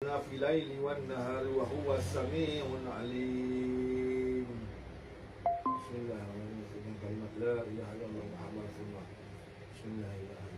في الليل والنهار وهو السميع العليم. بسم الله الرحمن الرحيم. كلمة لا إله إلا الله محمد رسول الله. بسم الله الرحمن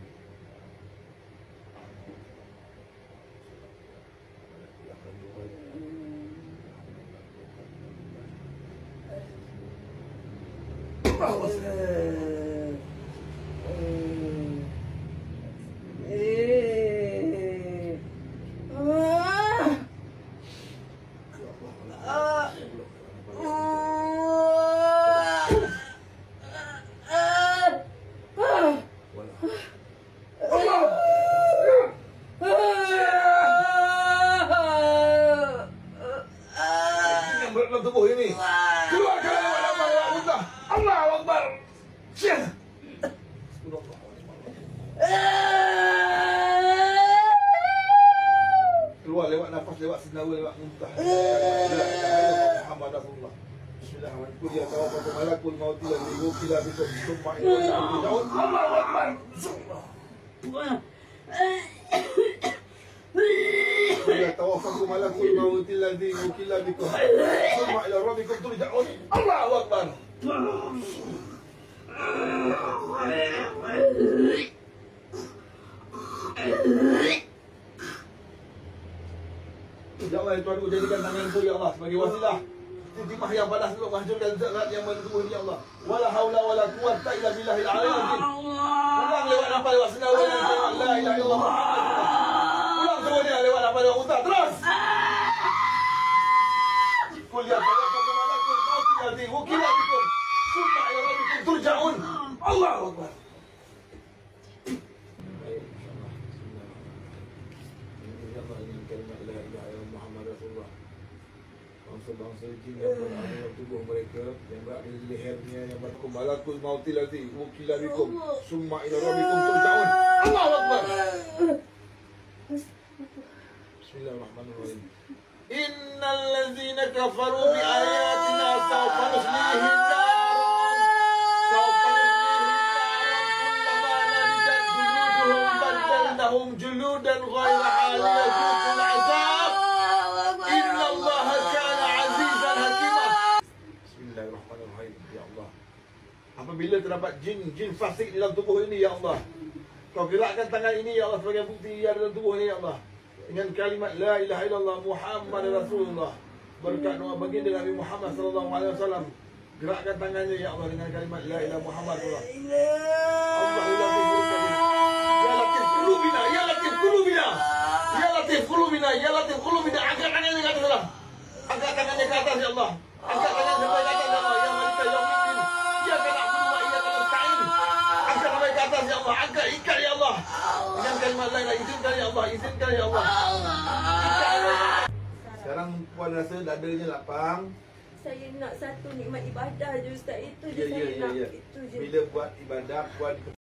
dalam tubuh ini. Keluarkan lewat muntah. Allahu Akbar. Keluar lewat nafas, lewat sendawa, lewat muntah. Muhammad Rasulullah. Bismillahirrahmanirrahim. Ya tawaffatu malakul maut alladhi wukila bikum thumma ilayhi turja'un. Allahu Akbar. Ya tawaffatu malakul maut alladhi wukila bikum thumma ila rabbikum turja'un. Allahu Akbar. Ya Allah, Tuhan ku jadikan tanganku ya Allah sebagai wasilah timah yang panas untuk menghancurkan zat yang mentubuh ya Allah. Wala haula wala quwwata illa billahil aliyyil azim. Ulang lewat nafas, lewat sendawa dan la ilaha illallah Muhammad Rasulullah. Ulang semuanya lewat nafas, lewat muntah. Terus. Qul ya tawaffatu malakul maut alladhi wukila bikum thumma ila rabbikum turja'un. Allahu Akbar. Kalimat la ilaha illallah Muhammad Rasulullah. Bangsa-bangsa jin yang berada dalam tubuh mereka, yang berada di lehernya, yang berada malakul mautil ladzi wukila bikum summa ila rabbikum turja'un. Allahu Akbar. Bismillahirrahmanirrahim. Innal ladzina kafaru bi ayatina sawfa nuslihim naran sawfa nuslihim naran kullama nadidat juluduhum badalnahum juludan ghayraha liyadhuqul 'adzab. Innallaha kana 'azizan hakima. Bismillahirrahmanirrahim. Ya Allah, apabila terdapat jin fasik di dalam tubuh ini ya Allah, Kau gerakkan tangan ini ya Allah sebagai bukti yang dalam tubuh ini ya Allah, dengan kalimat la ilaha illallah Muhammad Rasulullah. Berkat doa baginda Nabi Muhammad sallallahu alaihi wasallam, gerakkan tangannya ya Allah dengan kalimat la ilaha Muhammad Rasulullah. Ya Latif qulubina, ya Latif qulubina, ya Latif qulubina, ya Latif qulubina. Angkat tangannya ke atas Allah. Angkat tangannya ke atas ya Allah. Angkat tangannya sampai ke atas ya Allah. Ya Malik Yaumiddin, ya kana na'budu wa iyyaka nasta'in. Angkat sampai ke atas ya Allah. Angkat, ikat ya Allah dengan kalimat la ilaha. Izinkan ya Allah, izinkan ya Allah. Sekarang puan rasa dadanya lapang. Saya nak satu nikmat ibadah je Ustaz. Itu je saya nak. Itu je. Bila buat ibadah, puan